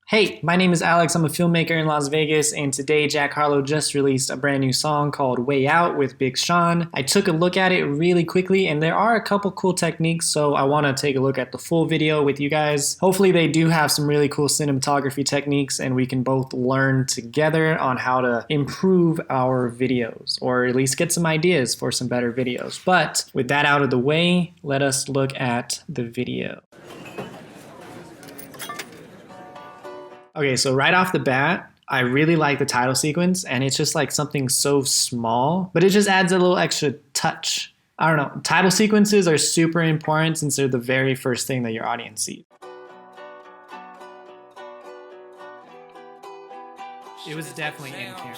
Hey, my name is Alex. I'm a filmmaker in Las Vegas, and today Jack Harlow just released a brand new song called Way Out with Big Sean. I took a look at it really quickly, and there are a couple cool techniques, so I want to take a look at the full video with you guys. Hopefully they do have some really cool cinematography techniques, and we can both learn together on how to improve our videos, or at least get some ideas for some better videos. But with that out of the way, let us look at the video. Okay, so right off the bat, I really like the title sequence, and it's just like something so small, but it just adds a little extra touch. I don't know, title sequences are super important since they're the very first thing that your audience sees. It was definitely in camera.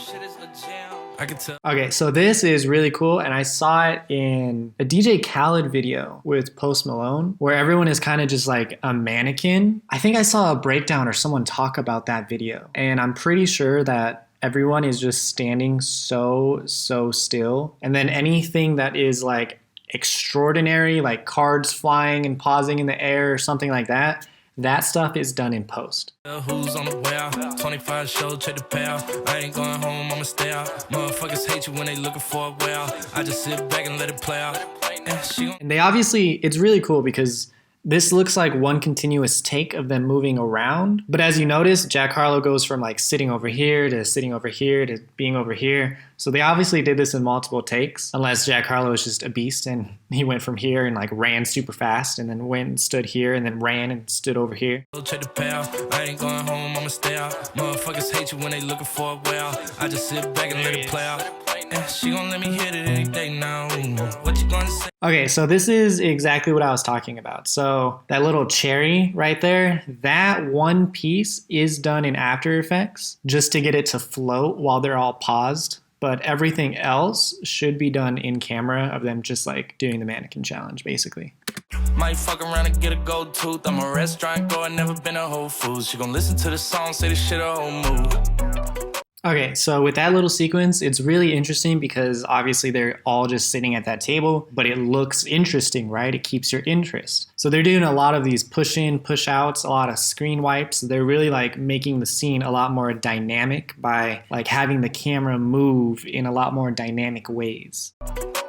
I can tell. Okay, so this is really cool, and I saw it in a DJ Khaled video with Post Malone, where everyone is kind of just like a mannequin. I think I saw a breakdown or someone talk about that video, and I'm pretty sure that everyone is just standing so still, and then anything that is like extraordinary, like cards flying and pausing in the air or something like that, that stuff is done in post. Who's on the way out? 25 show, check the payout. I ain't going home, I'ma stay out. Motherfuckers hate you when they looking for a way out. I just sit back and let it play out. And they obviously, it's really cool because this looks like one continuous take of them moving around. But as you notice, Jack Harlow goes from like sitting over here to being over here. So they obviously did this in multiple takes, unless Jack Harlow is just a beast and he went from here and like ran super fast and then went and stood here and then ran and stood over here. Check the payout. I ain't going home, I'ma stay out. Motherfuckers hate you when they looking for a way out. I just sit back and let it play out. She gon' let me hit it any day now. What you gonna say? Okay, so this is exactly what I was talking about. So that little cherry right there, that one piece is done in After Effects just to get it to float while they're all paused. But everything else should be done in camera of them just like doing the mannequin challenge, basically. Might fuck around and get a gold tooth. I'm a restaurant goer, never been a Whole Foods. She gon' listen to the song, say this shit a whole move. Okay, so with that little sequence, it's really interesting because obviously they're all just sitting at that table, but it looks interesting, right? It keeps your interest. So they're doing a lot of these push in, push outs, a lot of screen wipes. They're really like making the scene a lot more dynamic by like having the camera move in a lot more dynamic ways.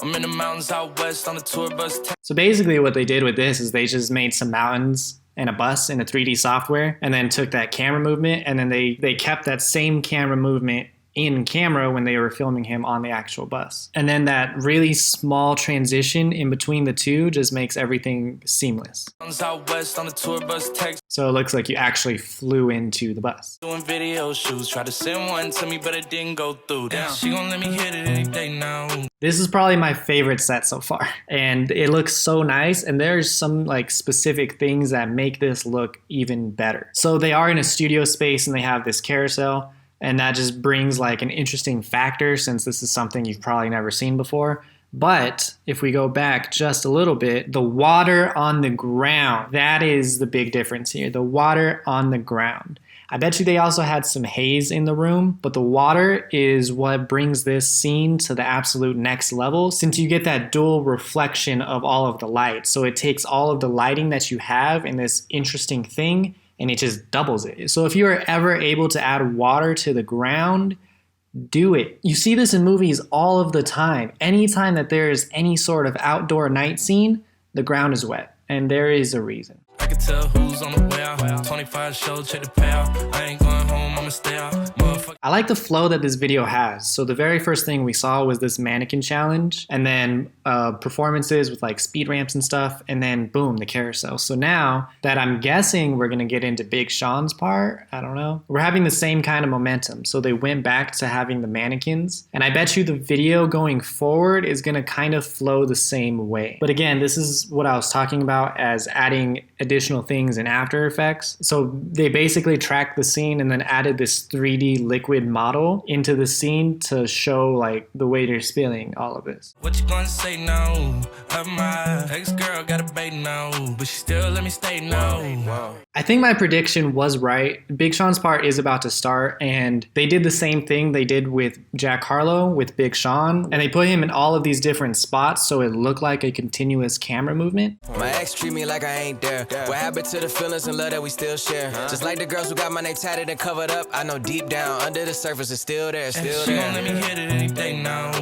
I'm in the mountains out west on the tour bus. So basically what they did with this is they just made some mountains and a bus in a 3D software and then took that camera movement and then they kept that same camera movement in camera when they were filming him on the actual bus. And then that really small transition in between the two just makes everything seamless. Out west on the tour bus text. So it looks like you actually flew into the bus. Doing video shoots, tried to send one to me, but it didn't go through. Damn. She gon' let me hit it any day now. This is probably my favorite set so far. And it looks so nice. And there's some like specific things that make this look even better. So they are in a studio space and they have this carousel. And that just brings like an interesting factor since this is something you've probably never seen before. But if we go back just a little bit, the water on the ground, that is the big difference here. The water on the ground. I bet you they also had some haze in the room, but the water is what brings this scene to the absolute next level since you get that dual reflection of all of the light. So it takes all of the lighting that you have in this interesting thing and it just doubles it. So if you are ever able to add water to the ground, do it. You see this in movies all of the time. Anytime that there is any sort of outdoor night scene, the ground is wet, and there is a reason. I can tell who's on the way out. 25 show, check the payout. I ain't going home, I'ma stay out. I like the flow that this video has. So the very first thing we saw was this mannequin challenge and then performances with like speed ramps and stuff. And then boom, the carousel. So now that I'm guessing we're going to get into Big Sean's part, I don't know. We're having the same kind of momentum. So they went back to having the mannequins. And I bet you the video going forward is going to kind of flow the same way. But again, this is what I was talking about as adding additional things in After Effects. So they basically tracked the scene and then added added this 3D liquid model into the scene to show like the way they're spilling all of this. What you gonna say now? My ex-girl got a bait now, but she still let me stay now. I think my prediction was right. Big Sean's part is about to start, and they did the same thing they did with Jack Harlow with Big Sean, and they put him in all of these different spots so it looked like a continuous camera movement. My ex treat me like I ain't there. What happened to the feelings and love that we still share? Just like the girls who got my name tatted and covered up, I know deep down under the surface it's still there, still She there. gon' let me hit it any day now.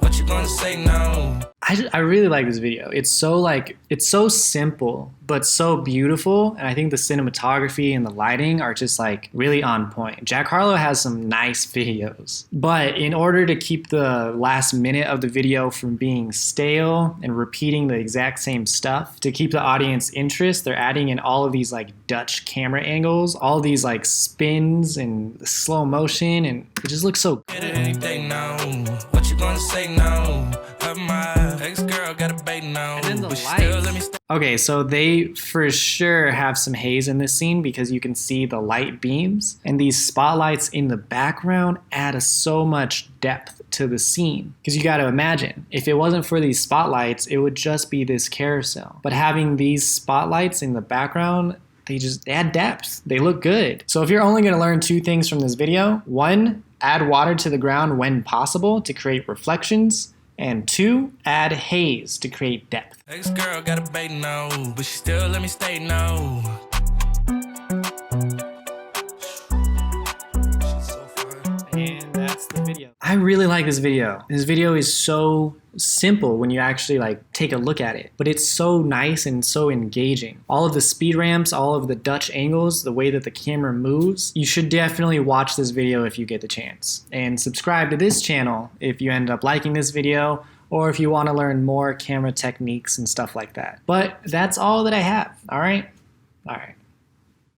What you gonna say now? I really like this video. It's so simple, but so beautiful. And I think the cinematography and the lighting are just like really on point. Jack Harlow has some nice videos, but in order to keep the last minute of the video from being stale and repeating the exact same stuff, to keep the audience interest, they're adding in all of these like Dutch camera angles, all these like spins and slow motion, and it just looks so Hit it any day now. What you gonna say now? My ex-girl got a bait now, And then the but she still let me stay. Okay, so they for sure have some haze in this scene because you can see the light beams, and these spotlights in the background add so much depth to the scene. Because you got to imagine, if it wasn't for these spotlights, it would just be this carousel. But having these spotlights in the background, they just add depth. They look good. So if you're only going to learn 2 things from this video, 1, add water to the ground when possible to create reflections, and 2, add haze to create depth. Ex-girl got a bait now, but she still let me stay now. And that's the video. I really like this video. This video is so simple when you actually like take a look at it, but it's so nice and so engaging. All of the speed ramps, all of the Dutch angles, the way that the camera moves. You should definitely watch this video if you get the chance, and subscribe to this channel if you end up liking this video, or if you want to learn more camera techniques and stuff like that. But that's all that I have. All right.